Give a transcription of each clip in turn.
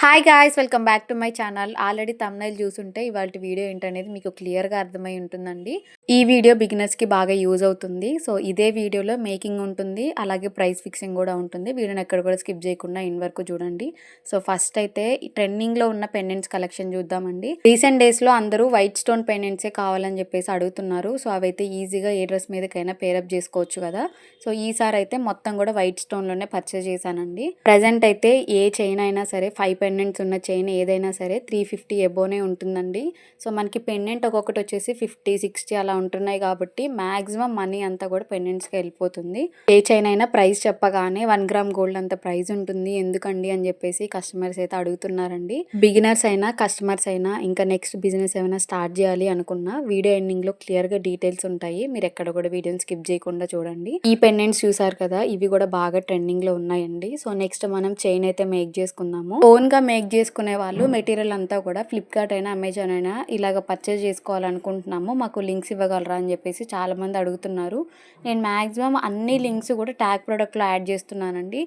Hi guys, welcome back to my channel. Already thumbnail చూసుంటే ఇవాల్టి video ఏంటనేది మీకు క్లియర్‌గా అర్థమై ఉంటుందండి. ఈ వీడియో బిగినర్స్‌కి బాగా యూజ్ అవుతుంది. సో, ఇదే వీడియోలో మేకింగ్ ఉంటుంది. అలాగే ప్రైస్ ఫిక్సింగ్ కూడా ఉంటుంది. వీడియోని ఎక్కడ కూడా స్కిప్ చేయకుండా ఎండ్ వరకు చూడండి. సో, ఫస్ట్ అయితే ట్రెండింగ్‌లో ఉన్న పెండెంట్స్ కలెక్షన్ చూద్దామండి. రీసెంట్ డేస్‌లో అందరూ వైట్ స్టోన్ పెండెంట్సే కావాలని చెప్పేసి అడుగుతున్నారు. సో, అవైతే ఈజీగా ఏ డ్రెస్ మీదకైనా పేరప్ చేసుకోవచ్చు కదా. సో, ఈసారి అయితే మొత్తం కూడా వైట్ స్టోన్‌లోనే పర్చేస్ చేశానండి. ప్రెజెంట్ అయితే ఏ చైన్ అయినా సరే 5 పెండెంట్స్ ఉన్న చైన్ ఏదైనా సరే 350 ఎబోనే ఉంటుందండి. సో, మనకి పెండెంట్ ఒక్కొక్కటి వచ్చేసి 50, 60 అలా ఉంటున్నాయి కాబట్టి మ్యాక్సిమం మనీ అంతా కూడా పెండెంట్స్‌కి వెళ్ళిపోతుంది. ఏ చైన్ అయినా ప్రైస్ చెప్పగానే 1 గ్రామ్ గోల్డ్ అంత ప్రైస్ ఉంటుంది ఎందుకండి అని చెప్పేసి కస్టమర్స్ అయితే అడుగుతున్నారండి. బిగినర్స్ అయినా కస్టమర్స్ అయినా ఇంకా నెక్స్ట్ బిజినెస్ ఏమైనా స్టార్ట్ చేయాలి అనుకున్నా వీడియో ఎండింగ్లో క్లియర్గా డీటెయిల్స్ ఉంటాయి. మీరు ఎక్కడ కూడా వీడియోని స్కిప్ చేయకుండా చూడండి. ఈ పెండెంట్స్ చూసారు కదా, ఇవి కూడా బాగా ట్రెండింగ్లో ఉన్నాయండి. సో, నెక్స్ట్ మనం చైన్ అయితే మేక్ చేసుకుందాము. ఓన్గా మేక్ చేసుకునే వాళ్ళు మెటీరియల్ అంతా కూడా ఫ్లిప్కార్ట్ అయినా అమెజాన్ అయినా ఇలాగ పర్చేస్ చేసుకోవాలనుకుంటున్నాము, మాకు లింక్స్ ఇవ్వగలరా అని చెప్పేసి చాలామంది అడుగుతున్నారు. నేను మ్యాక్సిమం అన్ని లింక్స్ కూడా ట్యాగ్ ప్రోడక్ట్లో యాడ్ చేస్తున్నానండి.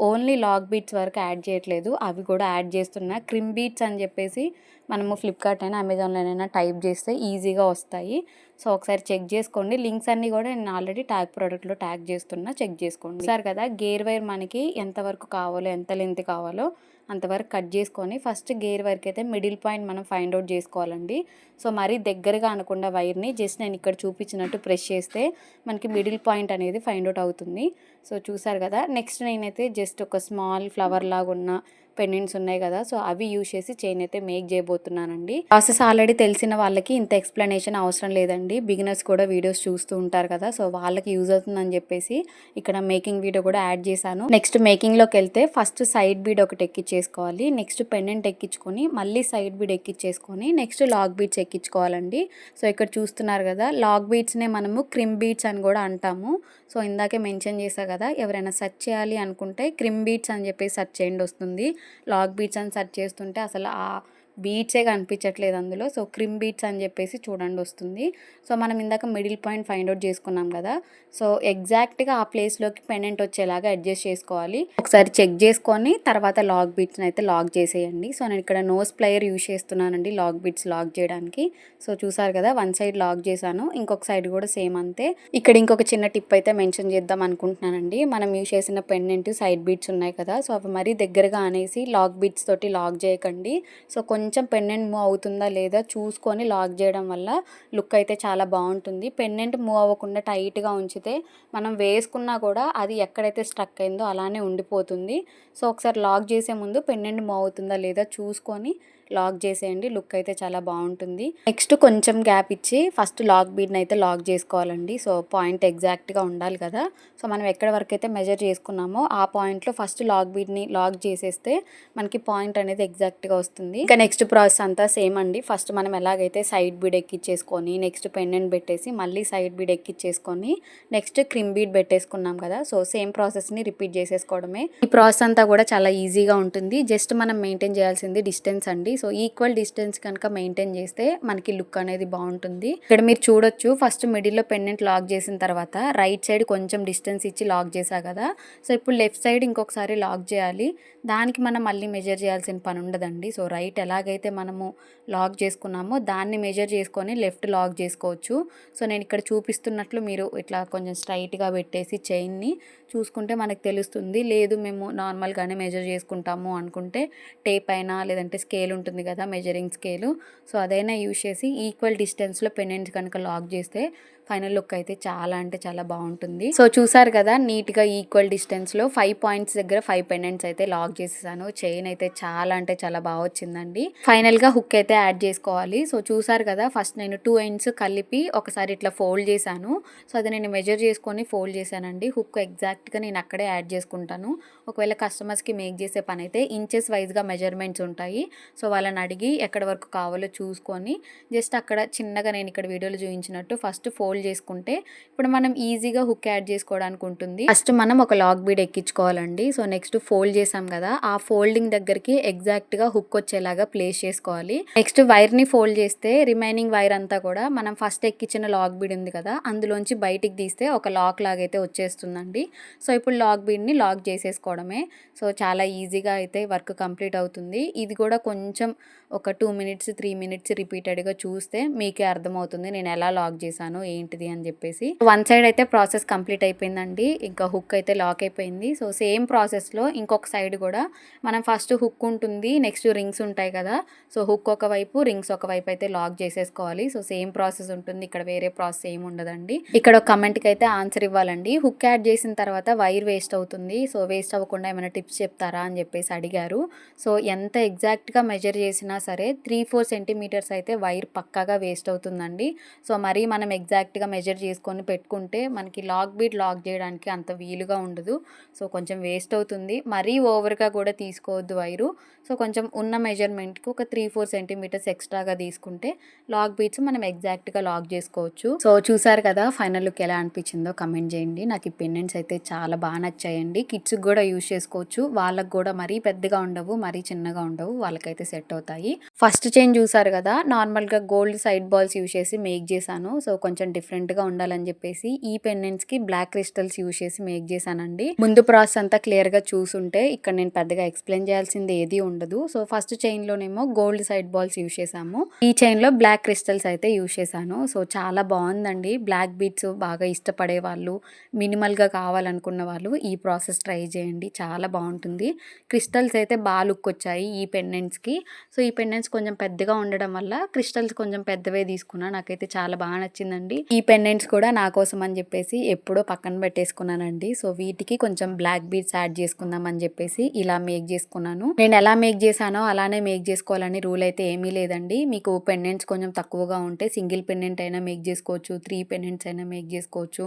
ఓన్లీ లాక్ బీట్స్ వరకు యాడ్ చేయట్లేదు, అవి కూడా యాడ్ చేస్తున్నా. క్రిమ్ బీట్స్ అని చెప్పేసి మనము ఫ్లిప్కార్ట్ అయినా అమెజాన్లోనైనా టైప్ చేస్తే ఈజీగా వస్తాయి. సో, ఒకసారి చెక్ చేసుకోండి. లింక్స్ అన్నీ కూడా నేను ఆల్రెడీ ట్యాగ్ ప్రోడక్ట్లో ట్యాగ్ చేస్తున్నా, చెక్ చేసుకోండి. సార్ కదా, గేర్ వైర్ మనకి ఎంతవరకు కావాలో ఎంత లెంత్ కావాలో అంతవరకు కట్ చేసుకొని ఫస్ట్ గేర్ వరకు అయితే మిడిల్ పాయింట్ మనం ఫైండ్ అవుట్ చేసుకోవాలండి. సో, మరీ దగ్గరగా అనకుండా వైర్ని జస్ట్ నేను ఇక్కడ చూపించినట్టు ప్రెస్ చేస్తే మనకి మిడిల్ పాయింట్ అనేది ఫైండ్ అవుట్ అవుతుంది. సో, చూసారు కదా. నెక్స్ట్ నేనైతే జస్ట్ ఒక స్మాల్ ఫ్లవర్ లాగా ఉన్న పెండెంట్స్ ఉన్నాయి కదా, సో అవి యూజ్ చేసి చైన్ అయితే మేక్ చేయబోతున్నానండి. ప్రాసెస్ ఆల్రెడీ తెలిసిన వాళ్ళకి ఇంత ఎక్స్ప్లెనేషన్ అవసరం లేదండి. బిగినర్స్ కూడా వీడియోస్ చూస్తూ ఉంటారు కదా, సో వాళ్ళకి యూజ్ అవుతుందని చెప్పేసి ఇక్కడ మేకింగ్ వీడియో కూడా యాడ్ చేశాను. నెక్స్ట్ మేకింగ్లోకి వెళ్తే ఫస్ట్ సైడ్ బీడ్ ఒకటి ఎక్కించేసుకోవాలి. నెక్స్ట్ పెండెంట్ ఎక్కించుకొని మళ్ళీ సైడ్ బీడ్ ఎక్కించేసుకొని నెక్స్ట్ లాక్ బీడ్స్ ఎక్కించుకోవాలండి. సో, ఇక్కడ చూస్తున్నారు కదా, లాక్ బీడ్స్నే మనము క్రిమ్ బీడ్స్ అని కూడా అంటాము. సో, ఇందాకే మెన్షన్ చేశా కదా, ఎవరైనా సెర్చ్ చేయాలి అనుకుంటే క్రిమ్ బీడ్స్ అని చెప్పేసి సెర్చ్ చేయండి వస్తుంది. లాక్ బీట్స్ అని సెర్చ్ చేస్తుంటే అసలు ఆ బీట్సే కనిపించట్లేదు అందులో. సో, క్రిమ్ బీట్స్ అని చెప్పేసి చూడండి వస్తుంది. సో, మనం ఇందాక మిడిల్ పాయింట్ ఫైండ్ అవుట్ చేసుకున్నాం కదా, సో ఎగ్జాక్ట్గా ఆ ప్లేస్లోకి పెండెంట్ వచ్చేలాగా అడ్జస్ట్ చేసుకోవాలి. ఒకసారి చెక్ చేసుకొని తర్వాత లాక్ బీట్స్ని అయితే లాక్ చేసేయండి. సో, నేను ఇక్కడ నోస్ ప్లేయర్ యూజ్ చేస్తున్నానండి లాక్ బీట్స్ లాక్ చేయడానికి. సో, చూసారు కదా, వన్ సైడ్ లాక్ చేశాను, ఇంకొక సైడ్ కూడా సేమ్ అంతే. ఇక్కడ ఇంకొక చిన్న టిప్ అయితే మెన్షన్ చేద్దాం అనుకుంటున్నానండి. మనం యూజ్ చేసిన పెండెంట్ సైడ్ బీట్స్ ఉన్నాయి కదా, సో అవి మరీ దగ్గరగా అనేసి లాక్ బీట్స్ తోటి లాక్ చేయకండి. సో, కొంచెం పెండెంట్ మూవ్ అవుతుందా లేదా చూసుకొని లాక్ చేయడం వల్ల లుక్ అయితే చాలా బాగుంటుంది. పెండెంట్ మూవ్ అవ్వకుండా టైట్గా ఉంచితే మనం వేసుకున్నా కూడా అది ఎక్కడైతే స్ట్రక్ అయిందో అలానే ఉండిపోతుంది. సో, ఒకసారి లాక్ చేసే ముందు పెండెంట్ మూవ్ అవుతుందా లేదా చూసుకొని లాక్ చేసేయండి, లుక్ అయితే చాలా బాగుంటుంది. నెక్స్ట్ కొంచెం గ్యాప్ ఇచ్చి ఫస్ట్ లాక్ బీడ్ని అయితే లాక్ చేసుకోవాలండి. సో, పాయింట్ ఎగ్జాక్ట్గా ఉండాలి కదా. సో, మనం ఎక్కడ వరకు అయితే మెజర్ చేసుకున్నామో ఆ పాయింట్లో ఫస్ట్ లాక్ బీడ్ని లాక్ చేసేస్తే మనకి పాయింట్ అనేది ఎగ్జాక్ట్గా వస్తుంది. ఇంకా నెక్స్ట్ ప్రాసెస్ అంతా సేమ్ అండి. ఫస్ట్ మనం ఎలాగైతే సైడ్ బీడ్ ఎక్కించేసుకొని నెక్స్ట్ పెండెంట్ పెట్టేసి మళ్ళీ సైడ్ బీడ్ ఎక్కించేసుకొని నెక్స్ట్ క్రిమ్ బీడ్ పెట్టేసుకున్నాం కదా, సో సేమ్ ప్రాసెస్ని రిపీట్ చేసేసుకోవడమే. ఈ ప్రాసెస్ అంతా కూడా చాలా ఈజీగా ఉంటుంది. జస్ట్ మనం మెయింటైన్ చేయాల్సింది డిస్టెన్స్ అండి. సో, ఈక్వల్ డిస్టెన్స్ కనుక మెయింటైన్ చేస్తే మనకి లుక్ అనేది బాగుంటుంది. ఇక్కడ మీరు చూడొచ్చు, ఫస్ట్ మిడిల్లో పెండెంట్ లాక్ చేసిన తర్వాత రైట్ సైడ్ కొంచెం డిస్టెన్స్ ఇచ్చి లాక్ చేశా కదా. సో, ఇప్పుడు లెఫ్ట్ సైడ్ ఇంకొకసారి లాక్ చేయాలి. దానికి మనం మళ్ళీ మెజర్ చేయాల్సిన పని ఉండదండి. సో, రైట్ ఎలాగైతే మనము లాక్ చేసుకున్నామో దాన్ని మెజర్ చేసుకొని లెఫ్ట్ లాక్ చేసుకోవచ్చు. సో, నేను ఇక్కడ చూపిస్తున్నట్లు మీరు ఇట్లా కొంచెం స్ట్రైట్గా పెట్టేసి చైన్ని చూసుకుంటే మనకు తెలుస్తుంది. లేదు మేము నార్మల్గానే మెజర్ చేసుకుంటాము అనుకుంటే టేప్ అయినా లేదంటే స్కేల్ ఉంటుంది కదా, మెజరింగ్ స్కేలు, సో అదైనా యూజ్ చేసి ఈక్వల్ డిస్టెన్స్లో పెండెంట్ కనుక లాక్ చేస్తే ఫైనల్ లుక్ అయితే చాలా అంటే చాలా బాగుంటుంది. సో, చూసారు కదా, నీట్గా ఈక్వల్ డిస్టెన్స్లో 5 పాయింట్స్ దగ్గర 5 పెండెంట్స్ అయితే లాక్ చేసేసాను. చైన్ అయితే చాలా అంటే చాలా బాగా వచ్చిందండి. ఫైనల్గా హుక్ అయితే యాడ్ చేసుకోవాలి. సో, చూసారు కదా, ఫస్ట్ నేను 2 ఎండ్స్ కలిపి ఒకసారి ఇట్లా ఫోల్డ్ చేశాను. సో, అది నేను మెజర్ చేసుకొని ఫోల్డ్ చేశానండి. హుక్ ఎగ్జాక్ట్గా నేను అక్కడే యాడ్ చేసుకుంటాను. ఒకవేళ కస్టమర్స్కి మేక్ చేసే పని అయితే ఇంచెస్ వైజ్గా మెజర్మెంట్స్ ఉంటాయి. సో, వాళ్ళని అడిగి ఎక్కడ వరకు కావాలో చూసుకొని జస్ట్ అక్కడ చిన్నగా నేను ఇక్కడ వీడియోలో చూపించినట్టు ఫస్ట్ ఫోల్డ్ ఫోల్డ్ చేసుకుంటే ఇప్పుడు మనం ఈజీగా హుక్ యాడ్ చేసుకోవడానికి ఉంటుంది. ఫస్ట్ మనం ఒక లాక్ బీడ్ ఎక్కించుకోవాలండి. సో నెక్స్ట్ ఫోల్డ్ చేసాం కదా, ఆ ఫోల్డింగ్ దగ్గరికి ఎగ్జాక్ట్గా హుక్ వచ్చేలాగా ప్లేస్ చేసుకోవాలి. నెక్స్ట్ వైర్ని ఫోల్డ్ చేస్తే రిమైనింగ్ వైర్ అంతా కూడా మనం ఫస్ట్ ఎక్కించిన లాక్ బీడ్ ఉంది కదా, అందులోంచి బయటికి తీస్తే ఒక లాక్ లాగైతే వచ్చేస్తుందండి. సో ఇప్పుడు లాక్ బీడ్ని లాక్ చేసేసుకోవడమే. సో చాలా ఈజీగా అయితే వర్క్ కంప్లీట్ అవుతుంది. ఇది కూడా కొంచెం ఒక 2 మినిట్స్ 3 మినిట్స్ రిపీటెడ్గా చూస్తే మీకే అర్థమవుతుంది నేను ఎలా లాక్ చేశాను ఏంటిది అని చెప్పేసి. వన్ సైడ్ అయితే ప్రాసెస్ కంప్లీట్ అయిపోయిందండి. ఇంకా హుక్ అయితే లాక్ అయిపోయింది. సో సేమ్ ప్రాసెస్లో ఇంకొక సైడ్ కూడా మనం ఫస్ట్ హుక్ ఉంటుంది, నెక్స్ట్ రింగ్స్ ఉంటాయి కదా, సో హుక్ ఒకవైపు రింగ్స్ ఒకవైపు అయితే లాక్ చేసేసుకోవాలి. సో సేమ్ ప్రాసెస్ ఉంటుంది, ఇక్కడ వేరే ప్రాసెస్ ఏమి ఉండదండి. ఇక్కడ ఒక కమెంట్కి అయితే ఆన్సర్ ఇవ్వాలండి. హుక్ యాడ్ చేసిన తర్వాత వైర్ వేస్ట్ అవుతుంది, సో వేస్ట్ అవ్వకుండా ఏమైనా టిప్స్ చెప్తారా అని చెప్పేసి అడిగారు. సో ఎంత ఎగ్జాక్ట్గా మెజర్ చేసినా సరే 3-4 సెంటీమీటర్స్ అయితే వైర్ పక్కాగా వేస్ట్ అవుతుందండి. సో మరీ మనం ఎగ్జాక్ట్గా మెజర్ చేసుకొని పెట్టుకుంటే మనకి లాక్ బీడ్ లాక్ చేయడానికి అంత వీలుగా ఉండదు. సో కొంచెం వేస్ట్ అవుతుంది. మరీ ఓవర్గా కూడా తీసుకోవద్దు వైరు. సో కొంచెం ఉన్న మెజర్మెంట్కి ఒక 3-4 సెంటీమీటర్స్ ఎక్స్ట్రాగా తీసుకుంటే లాక్ బీడ్స్ మనం ఎగ్జాక్ట్గా లాక్ చేసుకోవచ్చు. సో చూసారు కదా, ఫైనల్ లుక్ ఎలా అనిపించిందో కమెంట్ చేయండి. నాకు ఈ పెండెంట్స్ అయితే చాలా బాగా నచ్చాయండి. కిడ్స్కి కూడా యూజ్ చేసుకోవచ్చు. వాళ్ళకి కూడా మరీ పెద్దగా ఉండవు, మరీ చిన్నగా ఉండవు, వాళ్ళకైతే సెట్ అవుతాయి. ఫస్ట్ చైన్ చూసారు కదా, నార్మల్గా గోల్డ్ సైడ్ బాల్స్ యూజ్ చేసి మేక్ చేశాను. సో కొంచెం డిఫరెంట్గా ఉండాలని చెప్పేసి ఈ పెండెంట్స్కి బ్లాక్ క్రిస్టల్స్ యూజ్ చేసి మేక్ చేశానండి. ముందు ప్రాసెస్ అంతా క్లియర్గా చూసుంటే ఇక్కడ నేను పెద్దగా ఎక్స్ప్లెయిన్ చేయాల్సింది ఏది ఉండదు. సో ఫస్ట్ చైన్లోనేమో గోల్డ్ సైడ్ బాల్స్ యూజ్ చేసాము, ఈ చైన్లో బ్లాక్ క్రిస్టల్స్ అయితే యూజ్ చేశాను. సో చాలా బాగుందండి. బ్లాక్ బీడ్స్ బాగా ఇష్టపడే వాళ్ళు, మినిమల్గా కావాలనుకున్న వాళ్ళు ఈ ప్రాసెస్ ట్రై చేయండి, చాలా బాగుంటుంది. క్రిస్టల్స్ అయితే బాగా లుక్ వచ్చాయి ఈ పెండెంట్స్కి. సో ఈ పెండెంట్స్ కొంచెం పెద్దగా ఉండడం వల్ల క్రిస్టల్స్ కొంచెం పెద్దవే తీసుకున్నా. నాకైతే చాలా బాగా నచ్చిందండి. ఈ పెండెంట్స్ కూడా నా కోసం అని చెప్పేసి ఎప్పుడో పక్కన పెట్టేసుకున్నానండి. సో వీటికి కొంచెం బ్లాక్ బీడ్స్ యాడ్ చేసుకుందాం అని చెప్పేసి ఇలా మేక్ చేసుకున్నాను. నేను ఎలా మేక్ చేశానో అలానే మేక్ చేసుకోవాలని రూల్ అయితే ఏమీ లేదండి. మీకు పెండెంట్స్ కొంచెం తక్కువగా ఉంటే సింగిల్ పెండెంట్ అయినా మేక్ చేసుకోవచ్చు, 3 పెండెంట్స్ అయినా మేక్ చేసుకోవచ్చు,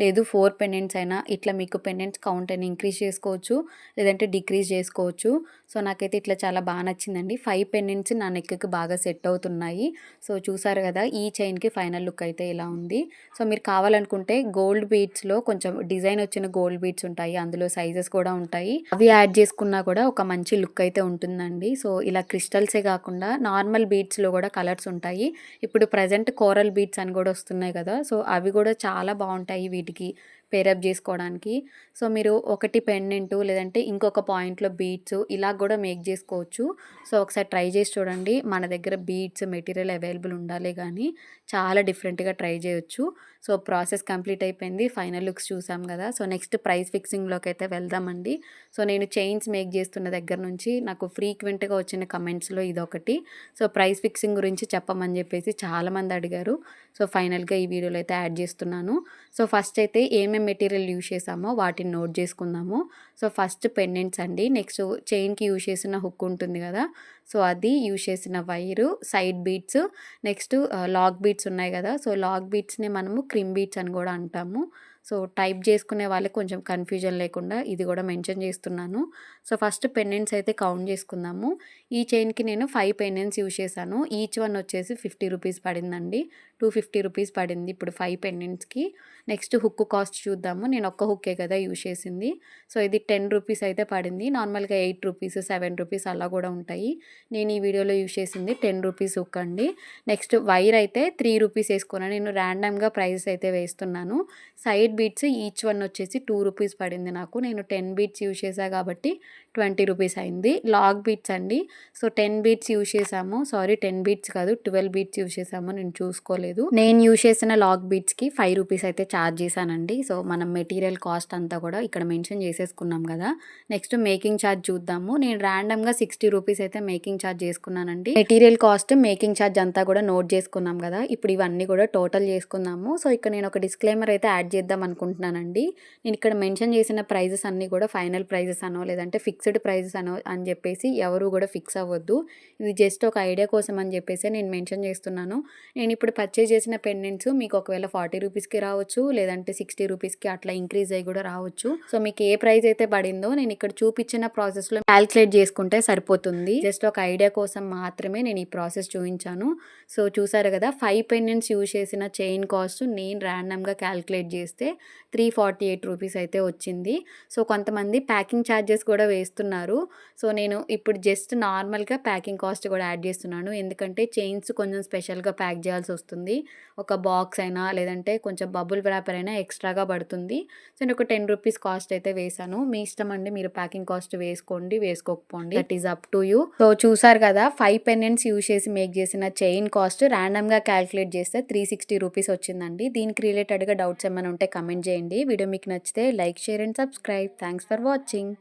లేదు 4 పెండెంట్స్ అయినా, ఇట్లా మీకు పెండెంట్స్ కౌంట్ అయినా ఇంక్రీజ్ చేసుకోవచ్చు, లేదంటే డిక్రీజ్ చేసుకోవచ్చు. సో నాకైతే ఇట్లా చాలా బాగా నచ్చిందండి. 5 పెండెంట్స్ నా నెక్కి బాగా సెట్ అవుతున్నాయి. సో చూసారు కదా, ఈ చైన్కి ఫైనల్ లుక్ అయితే ఇలా ఉంది. సో మీరు కావాలనుకుంటే గోల్డ్ బీడ్స్లో కొంచెం డిజైన్ వచ్చిన గోల్డ్ బీడ్స్ ఉంటాయి, అందులో సైజెస్ కూడా ఉంటాయి, అవి యాడ్ చేసుకున్నా కూడా ఒక మంచి లుక్ అయితే ఉంటుందండి. సో ఇలా క్రిస్టల్సే కాకుండా నార్మల్ బీడ్స్లో కూడా కలర్స్ ఉంటాయి. ఇప్పుడు ప్రజెంట్ కోరల్ బీడ్స్ అని కూడా వస్తున్నాయి కదా, సో అవి కూడా చాలా బాగుంటాయి వీటికి పేరప్ చేసుకోవడానికి. సో మీరు ఒకటి పెండెంటు లేదంటే ఇంకొక పాయింట్లో బీడ్స్ ఇలా కూడా మేక్ చేసుకోవచ్చు. సో ఒకసారి ట్రై చేసి చూడండి. మన దగ్గర బీడ్స్ మెటీరియల్ అవైలబుల్ ఉండాలి కానీ చాలా డిఫరెంట్గా ట్రై చేయొచ్చు. సో ప్రాసెస్ కంప్లీట్ అయిపోయింది, ఫైనల్ లుక్స్ చూసాం కదా. సో నెక్స్ట్ ప్రైస్ ఫిక్సింగ్లోకి అయితే వెళ్దామండి. సో నేను చైన్స్ మేక్ చేస్తున్న దగ్గర నుంచి నాకు ఫ్రీక్వెంట్గా వచ్చిన కమెంట్స్లో ఇదొకటి. సో ప్రైస్ ఫిక్సింగ్ గురించి చెప్పమని చెప్పేసి చాలామంది అడిగారు. సో ఫైనల్గా ఈ వీడియోలో అయితే యాడ్ చేస్తున్నాను. సో ఫస్ట్ అయితే ఏమేమి మెటీరియల్ యూజ్ చేసామో వాటిని నోట్ చేసుకుందాము. సో ఫస్ట్ పెండెంట్స్ అండి. నెక్స్ట్ చైన్కి యూజ్ చేసిన హుక్ ఉంటుంది కదా, సో అది యూజ్ చేసిన wire, side beads, next lock beads ఉన్నాయి కదా, సో లాక్ బీడ్స్ని మనము క్రిమ్ బీడ్స్ అని కూడా అంటాము. సో టైప్ చేసుకునే వాళ్ళకి కొంచెం కన్ఫ్యూజన్ లేకుండా ఇది కూడా మెన్షన్ చేస్తున్నాను. సో ఫస్ట్ పెండెంట్స్ అయితే కౌంట్ చేసుకుందాము. ఈ చైన్కి నేను 5 పెండెంట్స్ యూజ్ చేశాను. ఈచ్ వన్ వచ్చేసి 50 రూపీస్ పడిందండి, 250 రూపీస్ పడింది ఇప్పుడు 5 పెండెంట్స్కి. నెక్స్ట్ హుక్ కాస్ట్ చూద్దాము. నేను ఒక్క హుక్కే కదా యూజ్ చేసింది. సో ఇది 10 రూపీస్ అయితే పడింది. నార్మల్గా 8 రూపీస్ 7 రూపీస్ అలా కూడా ఉంటాయి. నేను ఈ వీడియోలో యూజ్ చేసింది 10 రూపీస్ హుక్ అండి. నెక్స్ట్ వైర్ అయితే 3 రూపీస్ వేసుకున్నాను. నేను ర్యాండమ్గా ప్రైజెస్ అయితే వేస్తున్నాను. సైడ్ బీడ్స్ ఈచ్ వన్ వచ్చేసి 2 రూపీస్ పడింది నాకు. నేను 10 బీడ్స్ యూజ్ చేశాను కాబట్టి 20 రూపీస్ అయింది. లాక్ బీడ్స్ అండి. సో 10 బీడ్స్ యూజ్ చేసాము, సారీ 10 బీడ్స్ కాదు 12 బీడ్స్ యూజ్ చేసాము, నేను చూసుకోలేదు. నేను యూజ్ చేసిన లాక్ బీడ్స్కి 5 రూపీస్ అయితే ఛార్జ్ చేశానండి. సో మనం మెటీరియల్ కాస్ట్ అంతా కూడా ఇక్కడ మెన్షన్ చేసేసుకున్నాం కదా. నెక్స్ట్ మేకింగ్ ఛార్జ్ చూద్దాము. నేను ర్యాండమ్గా 60 రూపీస్ అయితే మేకింగ్ ఛార్జ్ చేసుకున్నానండి. మెటీరియల్ కాస్ట్ మేకింగ్ ఛార్జ్ అంతా కూడా నోట్ చేసుకున్నాం కదా. ఇప్పుడు ఇవన్నీ కూడా టోటల్ చేసుకుందాము. సో ఇక్కడ నేను ఒక డిస్క్లైమర్ అయితే యాడ్ చేద్దాం అనుకుంటున్నానండి. నేను ఇక్కడ మెన్షన్ చేసిన ప్రైజెస్ అన్నీ కూడా ఫైనల్ ప్రైజెస్ అనో లేదంటే ఫిక్స్డ్ ప్రైజెస్ అనో అని చెప్పేసి ఎవరు కూడా ఫిక్స్ అవ్వద్దు. ఇది జస్ట్ ఒక ఐడియా కోసం అని చెప్పేసి నేను మెన్షన్ చేస్తున్నాను. నేను ఇప్పుడు పర్చేజ్ చేసిన పెండెంట్స్ మీకు ఒకవేళ 40 రూపీస్‌కి రావచ్చు. లేదంటే 60 రూపీస్‌కి అట్లా ఇంక్రీజ్ అయ్యి కూడా రావచ్చు. సో మీకు ఏ ప్రైస్ అయితే పడిందో నేను ఇక్కడ చూపించిన ప్రాసెస్‌లో కాలిక్యులేట్ చేసుకుంటే సరిపోతుంది. జస్ట్ ఒక ఐడియా కోసం మాత్రమే నేను ఈ ప్రాసెస్ చూపించాను. సో చూసారు కదా 5 పెండెంట్స్ యూజ్ చేసిన చైన్ కాస్ట్ నేను ర్యాండమ్‌గా కాలిక్యులేట్ చేస్తే 348 రూపీస్ అయితే వచ్చింది. సో కొంతమంది ప్యాకింగ్ ఛార్జెస్ కూడా వేస్తున్నారు. సో నేను ఇప్పుడు జస్ట్ నార్మల్‌గా ప్యాకింగ్ కాస్ట్ కూడా యాడ్ చేస్తున్నాను. ఎందుకంటే చైన్స్ కొంచెం స్పెషల్‌గా ప్యాక్ చేయాల్సి వస్తుంది. ఒక బాక్స్ అయినా లేదంటే కొంచెం బబుల్ వ్రాపర్ అయినా ఎక్స్ట్రాగా పడుతుంది. సో నేను ఒక 10 రూపీస్ కాస్ట్ అయితే వేశాను. మీ ఇష్టం అండి, మీరు ప్యాకింగ్ కాస్ట్ వేసుకోండి వేసుకోకపోండి, that is up to you. So చూసారు కదా 5 పెండెంట్స్ యూజ్ చేసి మేక్ చేసిన చైన్ కాస్ట్ ర్యాండమ్‌గా క్యాలిక్యులేట్ చేస్తే 360 రూపీస్ వచ్చిందండి. దీనికి రిలేటెడ్‌గా డౌట్స్ ఏమైనా ఉంటే కమెంట్ చేయండి. వీడియో మీకు నచ్చితే like, share and subscribe. Thanks for watching.